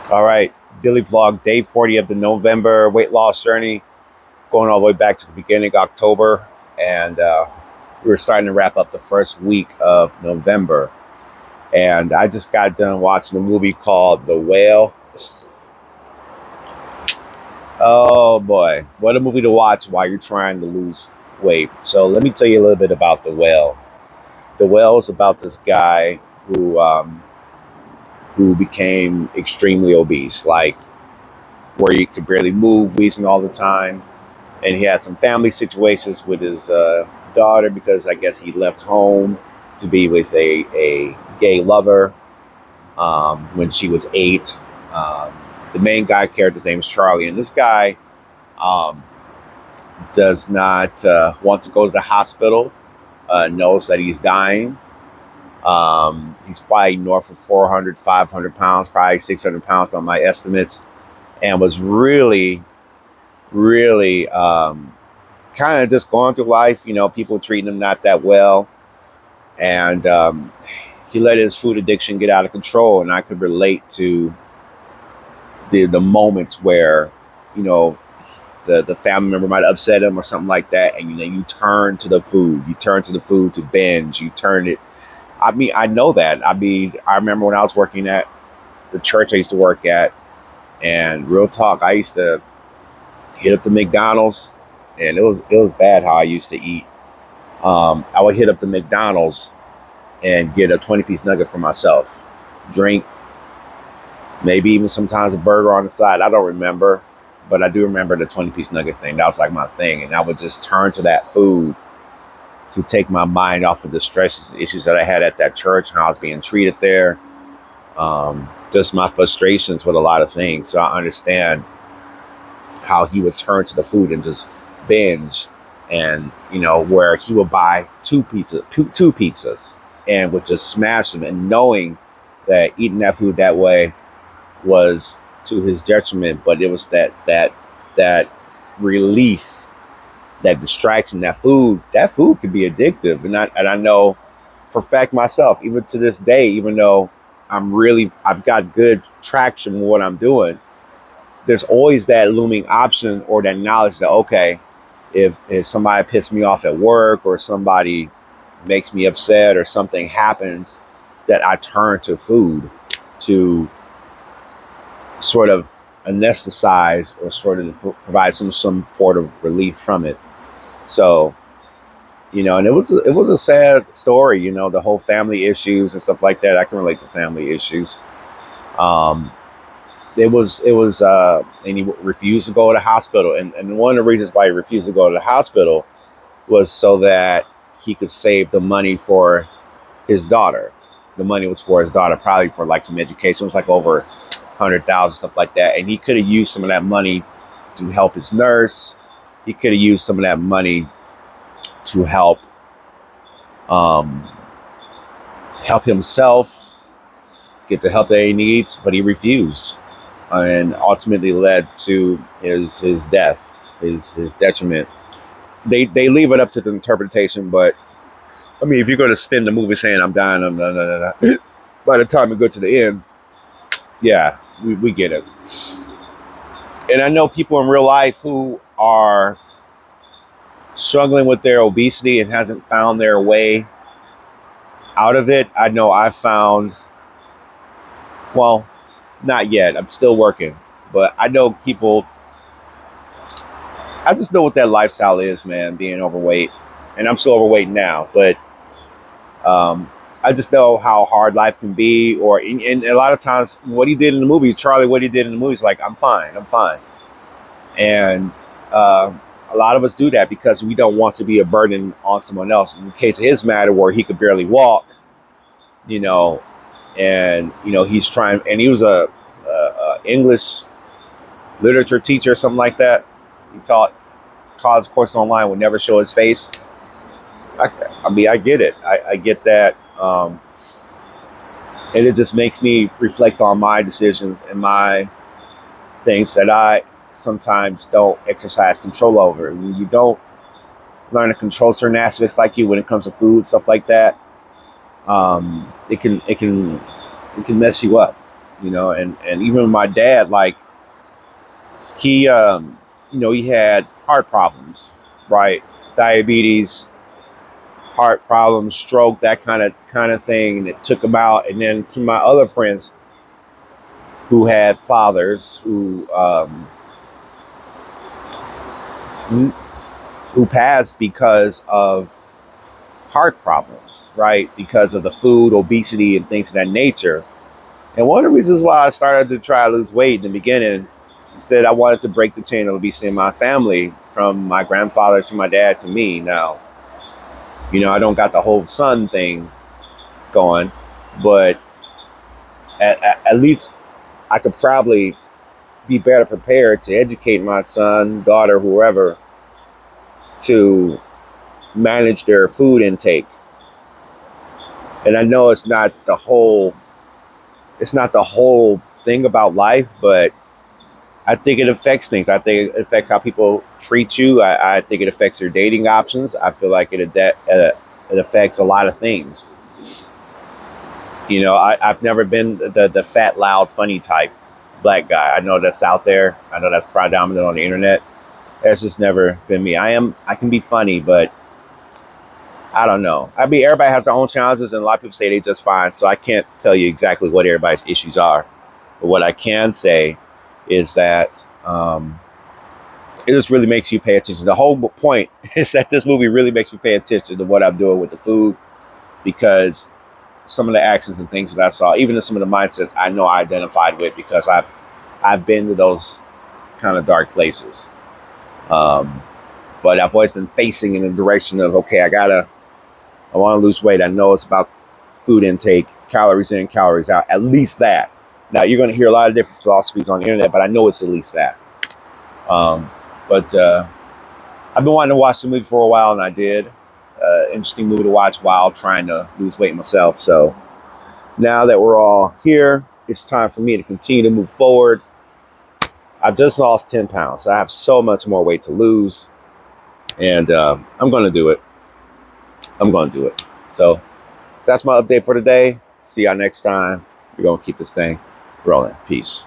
All right, daily vlog, day 40 of the November weight loss journey, going all the way back to the beginning of October. And we're starting to wrap up the first week of November. And I just got done watching a movie called The Whale. Oh boy, what a movie to watch while you're trying to lose weight. So let me tell you a little bit about The Whale. The Whale is about this guy who became extremely obese, like where he could barely move, wheezing all the time. And he had some family situations with his daughter because I guess he left home to be with a gay lover when she was 8. Um, the main guy character's name is Charlie, and this guy um, does not want to go to the hospital. Knows that he's dying. He's probably north of 400, 500 pounds, probably 600 pounds by my estimates, and was really kind of just going through life, people treating him not that well. And he let his food addiction get out of control. And I could relate to the moments where, you know, the family member might upset him or something like that. And, you turn to the food, to binge, you turn it. I mean, I know that. I remember when I was working at the church I used to work at, and real talk, I used to hit up the McDonald's, and it was bad how I used to eat. I would hit up the McDonald's and get a 20-piece nugget for myself, drink, maybe even sometimes a burger on the side. I don't remember, but I do remember the 20-piece nugget thing. That was like my thing, and I would just turn to that food to take my mind off of the stresses, issues that I had at that church and how I was being treated there. Just my frustrations with a lot of things. So I understand how he would turn to the food and just binge, and where he would buy two pizzas and would just smash them, and knowing that eating that food that way was to his detriment, but it was that relief, that distraction. That food could be addictive, and I know for a fact myself, even to this day, even though I've got good traction with what I'm doing, there's always that looming option or that knowledge that, okay, if somebody pisses me off at work, or somebody makes me upset, or something happens, that I turn to food to sort of anesthetize, or sort of provide some sort of relief from it. So, and it was a sad story, the whole family issues and stuff like that. I can relate to family issues. Um, and he refused to go to the hospital, and one of the reasons why he refused to go to the hospital was so that he could save the money for his daughter. The money was for his daughter, probably for like some education. It was like over 100,000, stuff like that, and he could have used some of that money to help his nurse. He could have used some of that money to um, help himself get the help that he needs, but he refused, and ultimately led to his death, his detriment. They leave it up to the interpretation, but I mean, if you're going to spin the movie saying I'm dying, by the time we go to the end, yeah, we get it. And I know people in real life who are struggling with their obesity and hasn't found their way out of it. I know I found, well, not yet. I'm still working, but I know people. I just know what that lifestyle is, man. Being overweight, and I'm still overweight now, but I just know how hard life can be. And a lot of times, what he did in the movie, Charlie, what he did in the movie is like, I'm fine. And uh, a lot of us do that because we don't want to be a burden on someone else. In the case of his matter, where he could barely walk, you know, and he's trying, and he was a English literature teacher or something like that. He taught college courses online, would never show his face. I mean, I get it. I get that. And it just makes me reflect on my decisions and my things that I sometimes don't exercise control over. When you don't learn to control certain aspects, like you, when it comes to food, stuff like that, it can mess you up. and even my dad, like he had heart problems, right? Diabetes, heart problems, stroke, that kind of thing, and it took him out. And then to my other friends who had fathers who passed because of heart problems, right? Because of the food, obesity, and things of that nature. And one of the reasons why I started to try to lose weight in the beginning, instead, I wanted to break the chain of obesity in my family from my grandfather to my dad to me. Now, I don't got the whole son thing going, but at least I could probably be better prepared to educate my son, daughter, whoever, to manage their food intake. And I know it's not the whole thing about life, but I think it affects things. I think it affects how people treat you. I think it affects your dating options. I feel like it affects a lot of things. I've never been the fat, loud, funny type black guy. I know that's out there. I know that's predominant on the internet. That's just never been me. I can be funny, but I don't know. I mean, everybody has their own challenges, and a lot of people say they just fine. So I can't tell you exactly what everybody's issues are. But what I can say is that it just really makes you pay attention. The whole point is that this movie really makes you pay attention to what I'm doing with the food, because some of the actions and things that I saw, even some of the mindsets I know I identified with, because I've been to those kind of dark places. But I've always been facing in the direction of, okay, I want to lose weight. I know it's about food intake, calories in, calories out, at least that. Now, you're going to hear a lot of different philosophies on the internet, but I know it's at least that. But I've been wanting to watch the movie for a while, and I did. Interesting movie to watch while trying to lose weight myself. So now that we're all here, it's time for me to continue to move forward. I've just lost 10 pounds. So I have so much more weight to lose, and I'm going to do it. So that's my update for today. See y'all next time. We're going to keep this thing rolling. Peace.